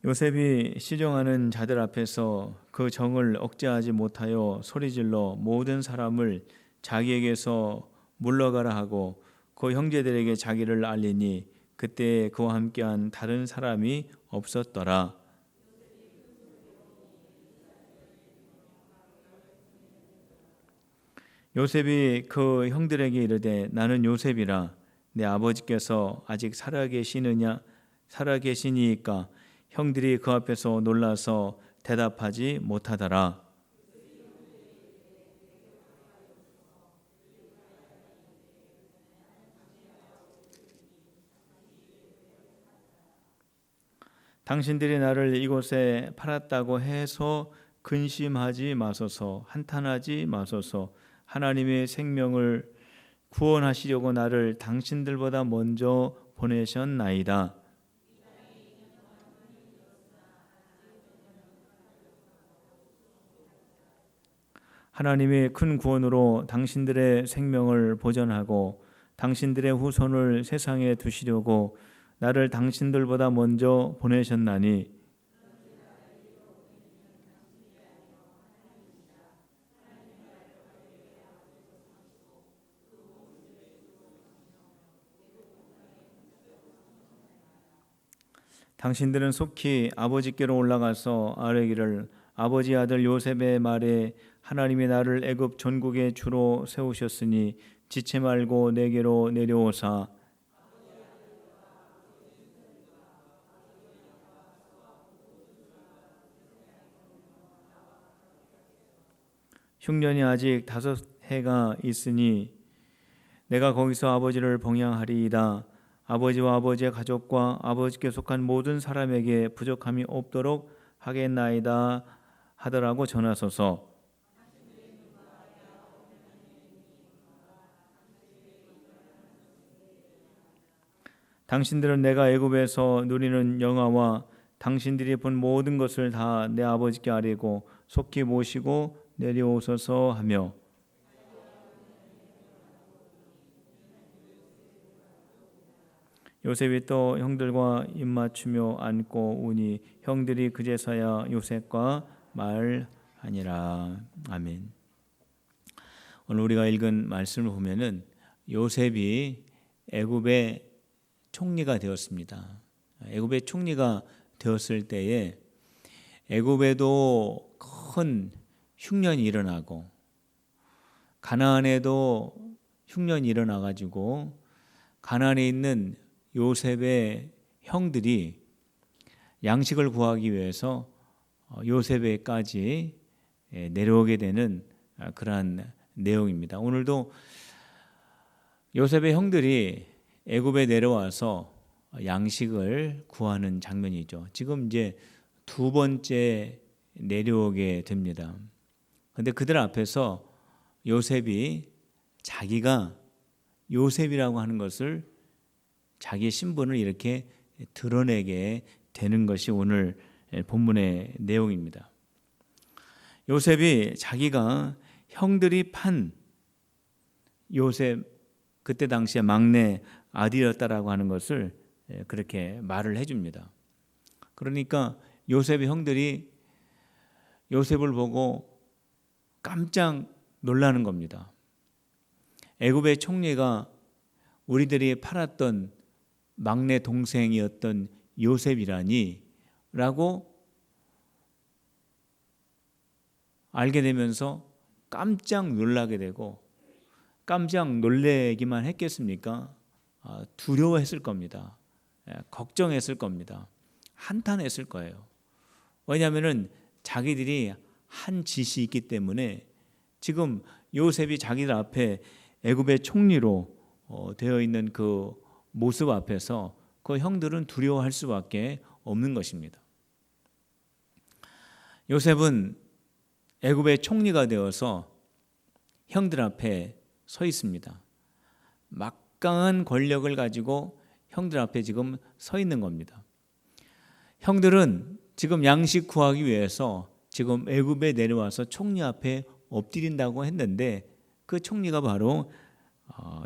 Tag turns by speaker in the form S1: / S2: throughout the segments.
S1: 요셉이 시종하는 자들 앞에서 그 정을 억제하지 못하여 소리질러 모든 사람을 자기에게서 물러가라 하고 그 형제들에게 자기를 알리니 그때 그와 함께한 다른 사람이 없었더라. 요셉이 그 형들에게 이르되 나는 요셉이라. 내 아버지께서 아직 살아계시니이까. 형들이 그 앞에서 놀라서 대답하지 못하더라. 당신들이 나를 이곳에 팔았다고 해서 근심하지 마소서, 한탄하지 마소서. 하나님의 생명을 구원하시려고 나를 당신들보다 먼저 보내셨나이다. 하나님의 큰 구원으로 당신들의 생명을 보전하고 당신들의 후손을 세상에 두시려고 나를 당신들보다 먼저 보내셨나니 당신들은 속히 아버지께로 올라가서 아뢰기를 아버지 아들 요셉의 말에 하나님이 나를 애굽 전국의 주로 세우셨으니 지체 말고 내게로 내려오사 흉년이 아직 5해가 있으니 내가 거기서 아버지를 봉양하리이다. 아버지와 아버지의 가족과 아버지께 속한 모든 사람에게 부족함이 없도록 하겠나이다 하더라고 전하소서. 당신들은 내가 애굽에서 누리는 영화와 당신들이 본 모든 것을 다 내 아버지께 아뢰고 속히 모시고 내려오소서 하며 요셉이 또 형들과 입맞추며 앉고 우니 형들이 그제서야 요셉과 말하니라. 아멘. 오늘 우리가 읽은 말씀을 보면은 요셉이 애굽의 총리가 되었습니다. 애굽의 총리가 되었을 때에 애굽에도 큰 흉년이 일어나고 가나안에도 흉년이 일어나 가지고 가나안에 있는 요셉의 형들이 양식을 구하기 위해서 요셉에까지 내려오게 되는 그러한 내용입니다. 오늘도 요셉의 형들이 애굽에 내려와서 양식을 구하는 장면이죠. 지금 이제 2번째 내려오게 됩니다. 그런데 그들 앞에서 요셉이 자기가 요셉이라고 하는 것을 자기의 신분을 이렇게 드러내게 되는 것이 오늘 본문의 내용입니다. 요셉이 자기가 형들이 판 요셉 그때 당시에 막내 아들이었다라고 하는 것을 그렇게 말을 해줍니다. 그러니까 요셉의 형들이 요셉을 보고 깜짝 놀라는 겁니다. 애굽의 총리가 우리들이 팔았던 막내 동생이었던 요셉이라니 라고 알게 되면서 깜짝 놀라게 되고 깜짝 놀래기만 했겠습니까? 두려워했을 겁니다. 걱정했을 겁니다. 한탄했을 거예요. 왜냐하면 자기들이 한 짓이 있기 때문에 지금 요셉이 자기들 앞에 애굽의 총리로 되어 있는 그 모습 앞에서 그 형들은 두려워할 수밖에 없는 것입니다. 요셉은 애굽의 총리가 되어서 형들 앞에 서 있습니다. 막강한 권력을 가지고 형들 앞에 지금 서 있는 겁니다. 형들은 지금 양식 구하기 위해서 지금 애굽에 내려와서 총리 앞에 엎드린다고 했는데 그 총리가 바로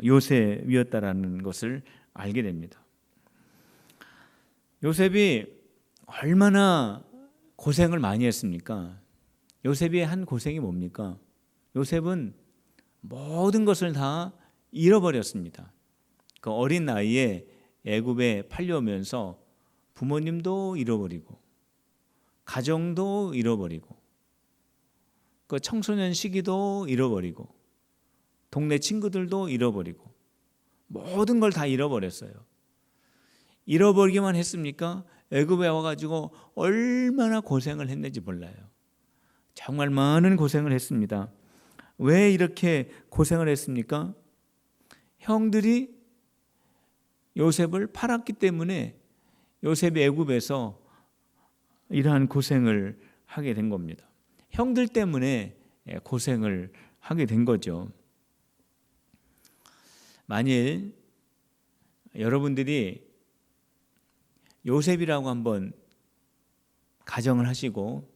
S1: 요셉이었다라는 것을 알게 됩니다. 요셉이 얼마나 고생을 많이 했습니까? 요셉이 한 고생이 뭡니까? 요셉은 모든 것을 다 잃어버렸습니다. 그 어린 나이에 애굽에 팔려오면서 부모님도 잃어버리고 가정도 잃어버리고 그 청소년 시기도 잃어버리고 동네 친구들도 잃어버리고 모든 걸 다 잃어버렸어요. 잃어버리기만 했습니까? 애굽에 와가지고 얼마나 고생을 했는지 몰라요. 정말 많은 고생을 했습니다. 왜 이렇게 고생을 했습니까? 형들이 요셉을 팔았기 때문에 요셉이 애굽에서 이러한 고생을 하게 된 겁니다. 형들 때문에 고생을 하게 된 거죠. 만일 여러분들이 요셉이라고 한번 가정을 하시고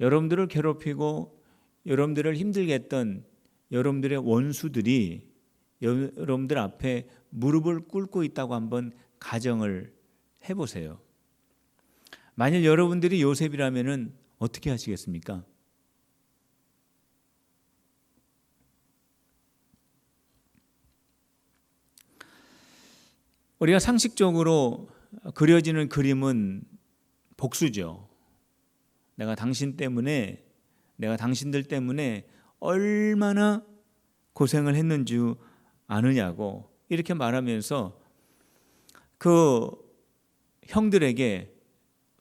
S1: 여러분들을 괴롭히고 여러분들을 힘들게 했던 여러분들의 원수들이 여러분들 앞에 무릎을 꿇고 있다고 한번 가정을 해보세요. 만일 여러분들이 요셉이라면 어떻게 하시겠습니까? 우리가 상식적으로 그려지는 그림은 복수죠. 내가 당신 때문에, 내가 당신들 때문에 얼마나 고생을 했는 줄 아느냐고 이렇게 말하면서 그 형들에게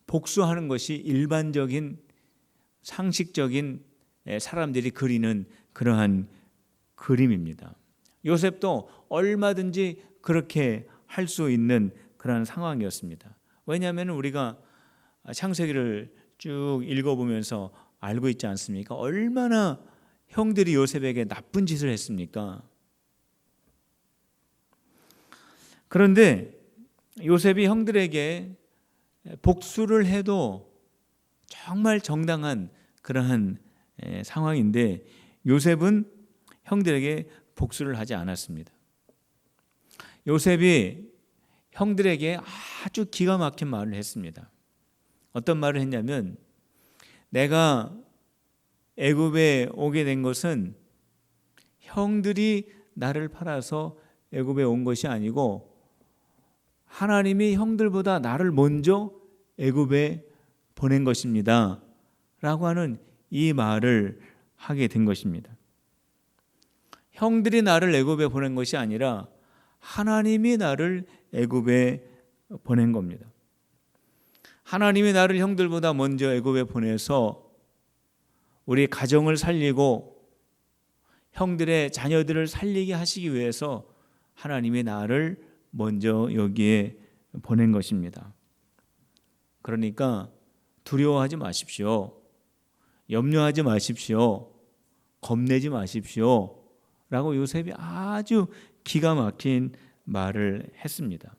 S1: 복수하는 것이 일반적인 상식적인 사람들이 그리는 그러한 그림입니다. 요셉도 얼마든지 그렇게 할 수 있는 그런 상황이었습니다. 왜냐하면 우리가 창세기를 쭉 읽어보면서 알고 있지 않습니까? 얼마나 형들이 요셉에게 나쁜 짓을 했습니까? 그런데 요셉이 형들에게 복수를 해도 정말 정당한 그러한 상황인데 요셉은 형들에게 복수를 하지 않았습니다. 요셉이 형들에게 아주 기가 막힌 말을 했습니다. 어떤 말을 했냐면 내가 애굽에 오게 된 것은 형들이 나를 팔아서 애굽에 온 것이 아니고 하나님이 형들보다 나를 먼저 애굽에 보낸 것입니다. 라고 하는 이 말을 하게 된 것입니다. 형들이 나를 애굽에 보낸 것이 아니라 하나님이 나를 애굽에 보낸 겁니다. 하나님이 나를 형들보다 먼저 애굽에 보내서 우리 가정을 살리고 형들의 자녀들을 살리게 하시기 위해서 하나님이 나를 먼저 여기에 보낸 것입니다. 그러니까 두려워하지 마십시오. 염려하지 마십시오. 겁내지 마십시오. 라고 요셉이 아주 기가 막힌 말을 했습니다.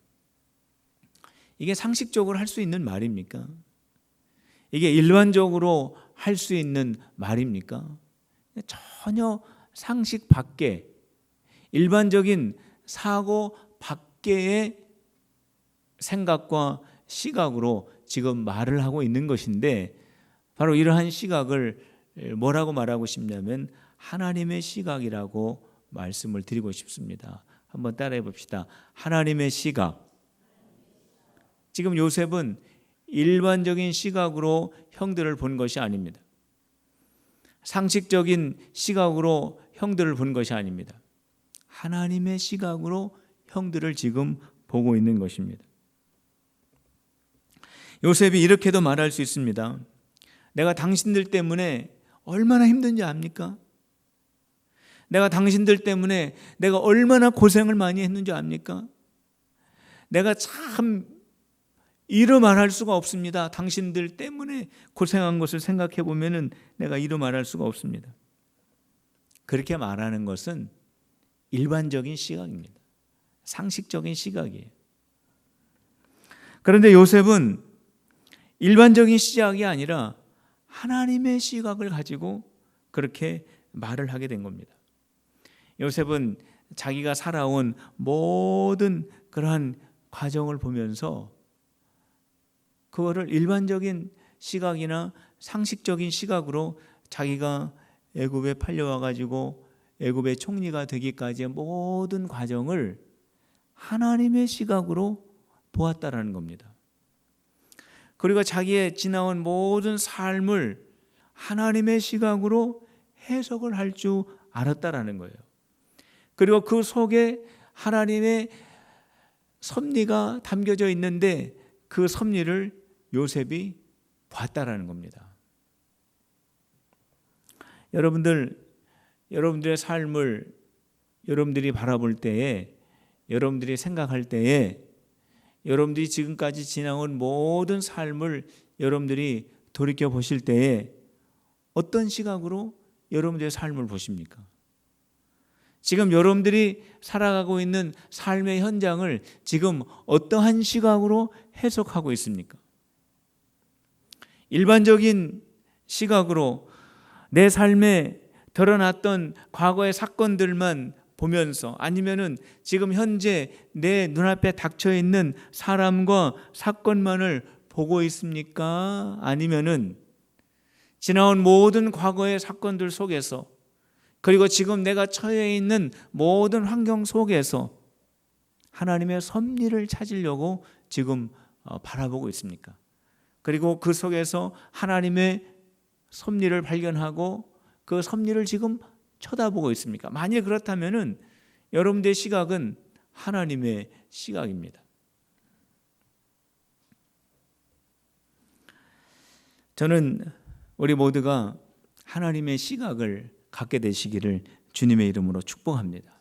S1: 이게 상식적으로 할 수 있는 말입니까? 이게 일반적으로 할 수 있는 말입니까? 전혀 상식 밖에, 일반적인 사고 밖의 생각과 시각으로 지금 말을 하고 있는 것인데 바로 이러한 시각을 뭐라고 말하고 싶냐면 하나님의 시각이라고 말씀을 드리고 싶습니다. 한번 따라해 봅시다. 하나님의 시각. 지금 요셉은 일반적인 시각으로 형들을 본 것이 아닙니다. 상식적인 시각으로 형들을 본 것이 아닙니다. 하나님의 시각으로 형들을 지금 보고 있는 것입니다. 요셉이 이렇게도 말할 수 있습니다. 내가 당신들 때문에 얼마나 힘든지 압니까? 내가 당신들 때문에 내가 얼마나 고생을 많이 했는지 압니까? 내가 참 이루 말할 수가 없습니다. 당신들 때문에 고생한 것을 생각해 보면은 내가 이루 말할 수가 없습니다. 그렇게 말하는 것은 일반적인 시각입니다. 상식적인 시각이에요. 그런데 요셉은 일반적인 시각이 아니라 하나님의 시각을 가지고 그렇게 말을 하게 된 겁니다. 요셉은 자기가 살아온 모든 그러한 과정을 보면서 그거를 일반적인 시각이나 상식적인 시각으로 자기가 애굽에 팔려와 가지고 애굽의 총리가 되기까지의 모든 과정을 하나님의 시각으로 보았다라는 겁니다. 그리고 자기의 지나온 모든 삶을 하나님의 시각으로 해석을 할 줄 알았다라는 거예요. 그리고 그 속에 하나님의 섭리가 담겨져 있는데 그 섭리를 요셉이 봤다라는 겁니다. 여러분들의 삶을 여러분들이 바라볼 때에, 여러분들이 생각할 때에, 여러분들이 지금까지 지나온 모든 삶을 여러분들이 돌이켜 보실 때에 어떤 시각으로 여러분들의 삶을 보십니까? 지금 여러분들이 살아가고 있는 삶의 현장을 지금 어떠한 시각으로 해석하고 있습니까? 일반적인 시각으로 내 삶에 드러났던 과거의 사건들만 보면서, 아니면은 지금 현재 내 눈앞에 닥쳐 있는 사람과 사건만을 보고 있습니까? 아니면은 지나온 모든 과거의 사건들 속에서, 그리고 지금 내가 처해 있는 모든 환경 속에서 하나님의 섭리를 찾으려고 지금 바라보고 있습니까? 그리고 그 속에서 하나님의 섭리를 발견하고 그 섭리를 지금 쳐다보고 있습니까? 만일 그렇다면은 여러분들의 시각은 하나님의 시각입니다. 저는 우리 모두가 하나님의 시각을 갖게 되시기를 주님의 이름으로 축복합니다.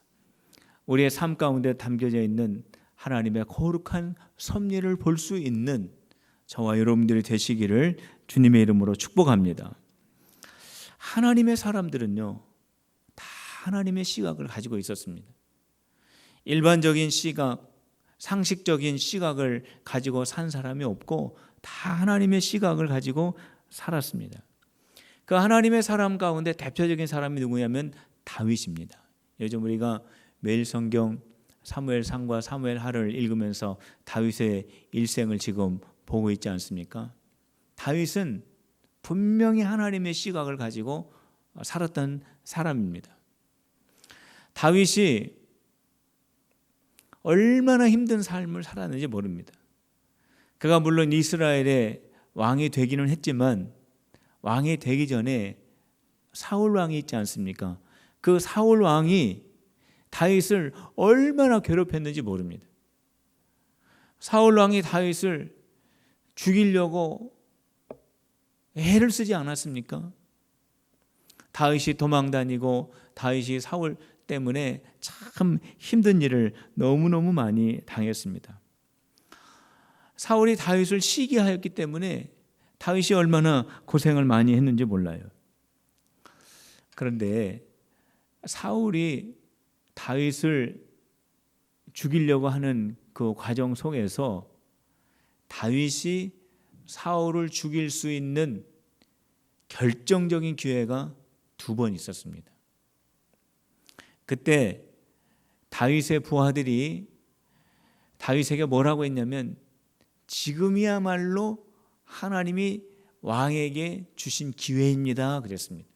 S1: 우리의 삶 가운데 담겨져 있는 하나님의 거룩한 섭리를 볼 수 있는 저와 여러분들이 되시기를 주님의 이름으로 축복합니다. 하나님의 사람들은요, 다 하나님의 시각을 가지고 있었습니다. 일반적인 시각, 상식적인 시각을 가지고 산 사람이 없고 다 하나님의 시각을 가지고 살았습니다. 그 하나님의 사람 가운데 대표적인 사람이 누구냐면 다윗입니다. 요즘 우리가 매일 성경 사무엘상과 사무엘하를 읽으면서 다윗의 일생을 지금 보고 있지 않습니까? 다윗은 분명히 하나님의 시각을 가지고 살았던 사람입니다. 다윗이 얼마나 힘든 삶을 살았는지 모릅니다. 그가 물론 이스라엘의 왕이 되기는 했지만 왕이 되기 전에 사울 왕이 있지 않습니까? 그 사울 왕이 다윗을 얼마나 괴롭혔는지 모릅니다. 사울 왕이 다윗을 죽이려고 애를 쓰지 않았습니까? 다윗이 도망다니고 다윗이 사울 때문에 참 힘든 일을 너무너무 많이 당했습니다. 사울이 다윗을 시기하였기 때문에 다윗이 얼마나 고생을 많이 했는지 몰라요. 그런데 사울이 다윗을 죽이려고 하는 그 과정 속에서 다윗이 사울을 죽일 수 있는 결정적인 기회가 2번 있었습니다. 그때 다윗의 부하들이 다윗에게 뭐라고 했냐면, 지금이야말로 하나님이 왕에게 주신 기회입니다 그랬습니다.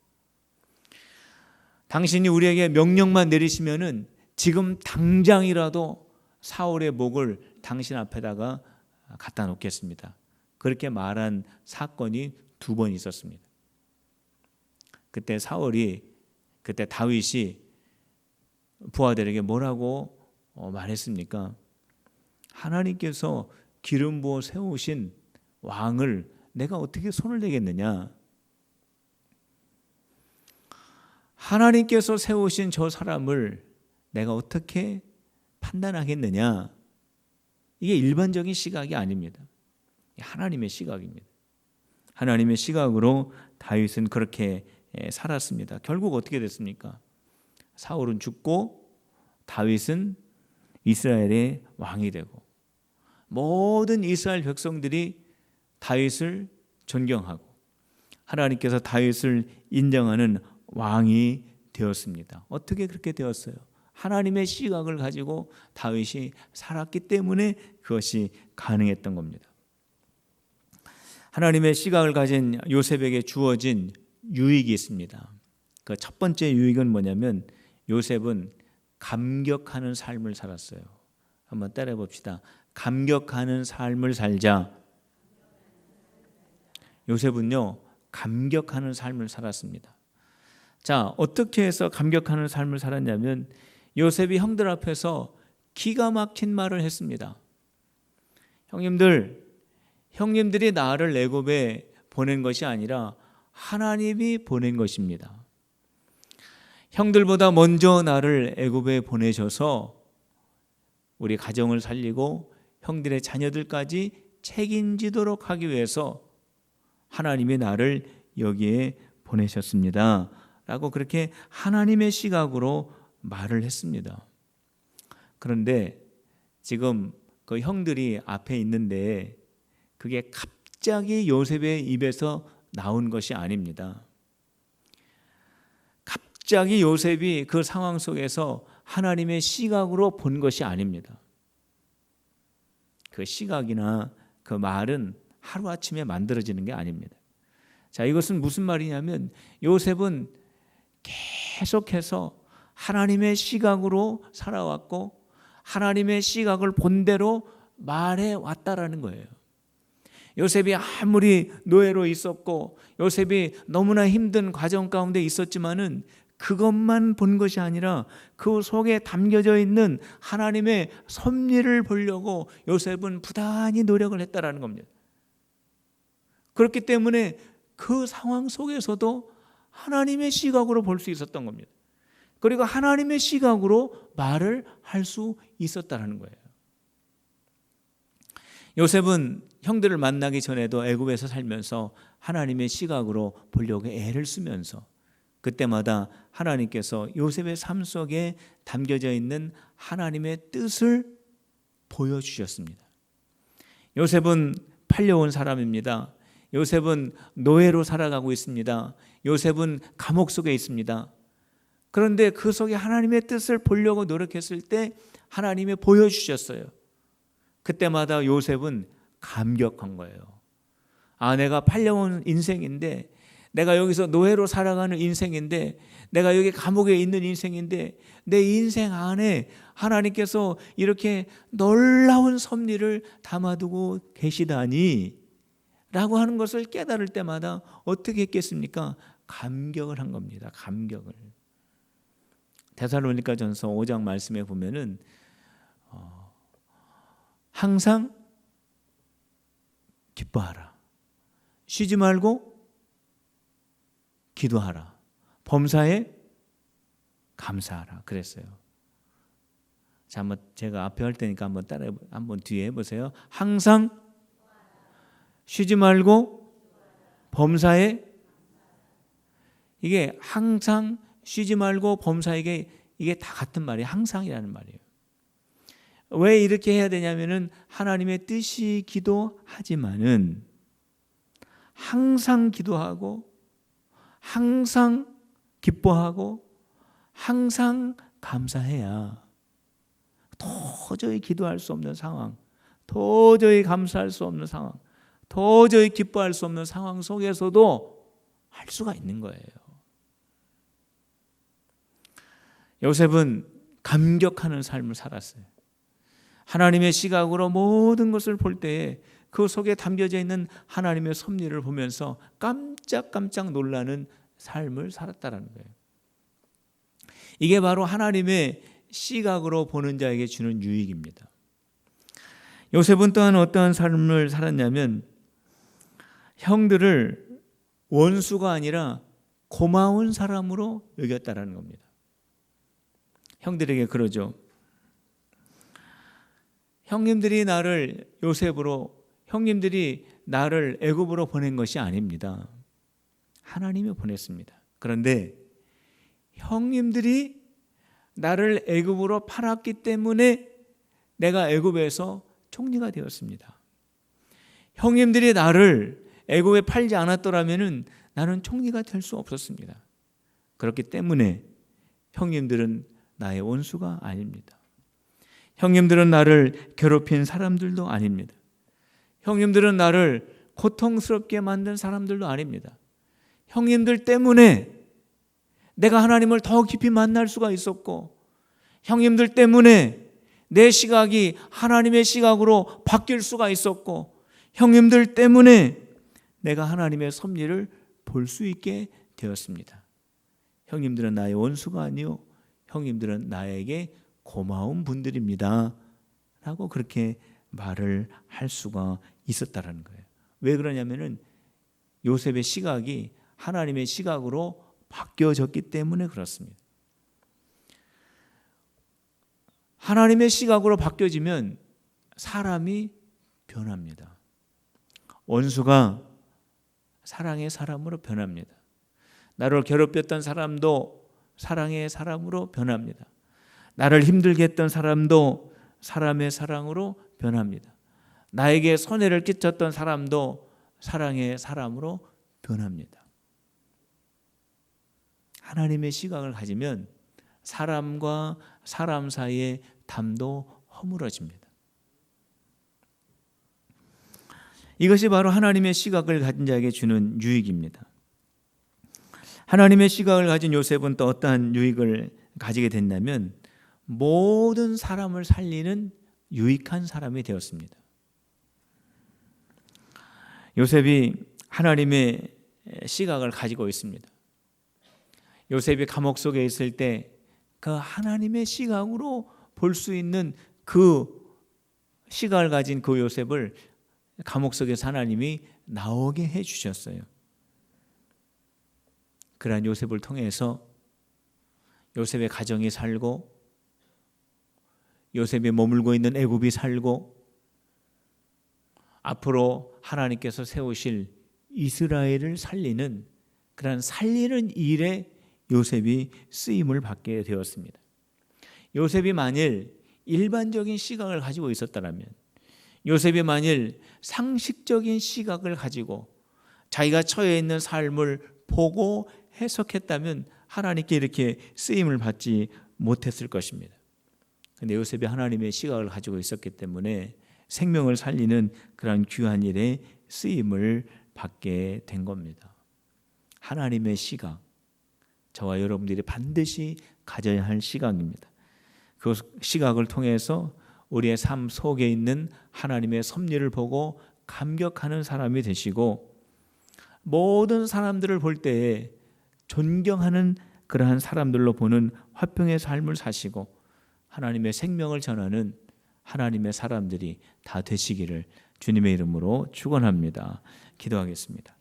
S1: 당신이 우리에게 명령만 내리시면은 지금 당장이라도 사울의 목을 당신 앞에다가 갖다 놓겠습니다. 그렇게 말한 사건이 2번 있었습니다. 그때 다윗이 부하들에게 뭐라고 말했습니까? 하나님께서 기름 부어 세우신 왕을 내가 어떻게 손을 대겠느냐? 하나님께서 세우신 저 사람을 내가 어떻게 판단하겠느냐? 이게 일반적인 시각이 아닙니다. 하나님의 시각입니다. 하나님의 시각으로 다윗은 그렇게 살았습니다. 결국 어떻게 됐습니까? 사울은 죽고 다윗은 이스라엘의 왕이 되고 모든 이스라엘 백성들이 다윗을 존경하고 하나님께서 다윗을 인정하는 왕이 되었습니다. 어떻게 그렇게 되었어요? 하나님의 시각을 가지고 다윗이 살았기 때문에 그것이 가능했던 겁니다. 하나님의 시각을 가진 요셉에게 주어진 유익이 있습니다. 그 첫 번째 유익은 뭐냐면 요셉은 감격하는 삶을 살았어요. 한번 따라해 봅시다. 감격하는 삶을 살자. 요셉은요, 감격하는 삶을 살았습니다. 자, 어떻게 해서 감격하는 삶을 살았냐면 요셉이 형들 앞에서 기가 막힌 말을 했습니다. 형님들이 나를 애굽에 보낸 것이 아니라 하나님이 보낸 것입니다. 형들보다 먼저 나를 애굽에 보내셔서 우리 가정을 살리고 형들의 자녀들까지 책임지도록 하기 위해서 하나님이 나를 여기에 보내셨습니다. 라고 그렇게 하나님의 시각으로 말을 했습니다. 그런데 지금 그 형들이 앞에 있는데 그게 갑자기 요셉의 입에서 나온 것이 아닙니다. 갑자기 요셉이 그 상황 속에서 하나님의 시각으로 본 것이 아닙니다. 그 시각이나 그 말은 하루아침에 만들어지는 게 아닙니다. 자, 이것은 무슨 말이냐면 요셉은 계속해서 하나님의 시각으로 살아왔고 하나님의 시각을 본 대로 말해 왔다라는 거예요. 요셉이 아무리 노예로 있었고 요셉이 너무나 힘든 과정 가운데 있었지만은 그것만 본 것이 아니라 그 속에 담겨져 있는 하나님의 섭리를 보려고 요셉은 부단히 노력을 했다라는 겁니다. 그렇기 때문에 그 상황 속에서도 하나님의 시각으로 볼 수 있었던 겁니다. 그리고 하나님의 시각으로 말을 할 수 있었다는 거예요. 요셉은 형들을 만나기 전에도 애굽에서 살면서 하나님의 시각으로 보려고 애를 쓰면서 그때마다 하나님께서 요셉의 삶 속에 담겨져 있는 하나님의 뜻을 보여주셨습니다. 요셉은 팔려온 사람입니다. 요셉은 노예로 살아가고 있습니다. 요셉은 감옥 속에 있습니다. 그런데 그 속에 하나님의 뜻을 보려고 노력했을 때 하나님이 보여주셨어요. 그때마다 요셉은 감격한 거예요. 아, 내가 팔려온 인생인데, 내가 여기서 노예로 살아가는 인생인데, 내가 여기 감옥에 있는 인생인데 내 인생 안에 하나님께서 이렇게 놀라운 섭리를 담아두고 계시다니 라고 하는 것을 깨달을 때마다 어떻게 했겠습니까? 감격을 한 겁니다. 감격을. 데살로니가전서 5장 말씀에 보면은 항상 기뻐하라. 쉬지 말고 기도하라. 범사에 감사하라. 그랬어요. 자, 한번 제가 앞에 할 테니까 한번 따라 한번 뒤에 해보세요. 항상 쉬지 말고 범사에, 이게 항상 쉬지 말고 범사에게 이게 다 같은 말이에요. 항상이라는 말이에요. 왜 이렇게 해야 되냐면은 하나님의 뜻이기도 하지만은 항상 기도하고 항상 기뻐하고 항상 감사해야 도저히 기도할 수 없는 상황, 도저히 감사할 수 없는 상황, 도저히 기뻐할 수 없는 상황 속에서도 할 수가 있는 거예요. 요셉은 감격하는 삶을 살았어요. 하나님의 시각으로 모든 것을 볼 때에 그 속에 담겨져 있는 하나님의 섭리를 보면서 깜짝깜짝 놀라는 삶을 살았다는 거예요. 이게 바로 하나님의 시각으로 보는 자에게 주는 유익입니다. 요셉은 또한 어떠한 삶을 살았냐면 형들을 원수가 아니라 고마운 사람으로 여겼다는 겁니다. 형들에게 그러죠. 형님들이 나를 요셉으로, 형님들이 나를 애굽으로 보낸 것이 아닙니다. 하나님이 보냈습니다. 그런데 형님들이 나를 애굽으로 팔았기 때문에 내가 애굽에서 총리가 되었습니다. 형님들이 나를 애굽에 팔지 않았더라면 나는 총리가 될 수 없었습니다. 그렇기 때문에 형님들은 나의 원수가 아닙니다. 형님들은 나를 괴롭힌 사람들도 아닙니다. 형님들은 나를 고통스럽게 만든 사람들도 아닙니다. 형님들 때문에 내가 하나님을 더 깊이 만날 수가 있었고, 형님들 때문에 내 시각이 하나님의 시각으로 바뀔 수가 있었고, 형님들 때문에 내가 하나님의 섭리를 볼 수 있게 되었습니다. 형님들은 나의 원수가 아니요 형님들은 나에게 고마운 분들입니다 라고 그렇게 말을 할 수가 있었다는 거예요. 왜 그러냐면은 요셉의 시각이 하나님의 시각으로 바뀌어졌기 때문에 그렇습니다. 하나님의 시각으로 바뀌어지면 사람이 변합니다. 원수가 사랑의 사람으로 변합니다. 나를 괴롭혔던 사람도 사랑의 사람으로 변합니다. 나를 힘들게 했던 사람도 사람의 사랑으로 변합니다. 나에게 손해를 끼쳤던 사람도 사랑의 사람으로 변합니다. 하나님의 시각을 가지면 사람과 사람 사이의 담도 허물어집니다. 이것이 바로 하나님의 시각을 가진 자에게 주는 유익입니다. 하나님의 시각을 가진 요셉은 또 어떠한 유익을 가지게 됐냐면 모든 사람을 살리는 유익한 사람이 되었습니다. 요셉이 하나님의 시각을 가지고 있습니다. 요셉이 감옥 속에 있을 때 그 하나님의 시각으로 볼 수 있는 그 시각을 가진 그 요셉을 감옥 속에서 하나님이 나오게 해주셨어요. 그러한 요셉을 통해서 요셉의 가정이 살고 요셉이 머물고 있는 애굽이 살고 앞으로 하나님께서 세우실 이스라엘을 살리는 그런 살리는 일에 요셉이 쓰임을 받게 되었습니다. 요셉이 만일 일반적인 시각을 가지고 있었다면, 요셉이 만일 상식적인 시각을 가지고 자기가 처해 있는 삶을 보고 해석했다면 하나님께 이렇게 쓰임을 받지 못했을 것입니다. 그런데 요셉이 하나님의 시각을 가지고 있었기 때문에 생명을 살리는 그런 귀한 일에 쓰임을 받게 된 겁니다. 하나님의 시각, 저와 여러분들이 반드시 가져야 할 시각입니다. 그 시각을 통해서 우리의 삶 속에 있는 하나님의 섭리를 보고 감격하는 사람이 되시고, 모든 사람들을 볼 때에 존경하는 그러한 사람들로 보는 화평의 삶을 사시고 하나님의 생명을 전하는 하나님의 사람들이 다 되시기를 주님의 이름으로 축원합니다. 기도하겠습니다.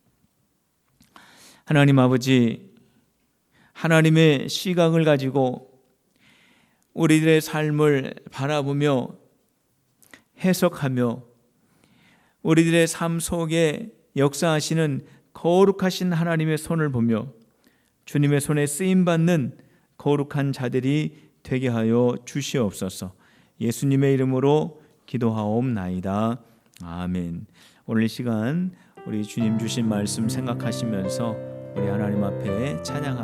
S1: 하나님 아버지, 하나님의 시각을 가지고 우리들의 삶을 바라보며 해석하며 우리들의 삶 속에 역사하시는 거룩하신 하나님의 손을 보며 주님의 손에 쓰임받는 거룩한 자들이 되게 하여 주시옵소서. 예수님의 이름으로 기도하옵나이다. 아멘. 오늘 이 시간 우리 주님 주신 말씀 생각하시면서 우리 하나님 앞에 찬양합니다.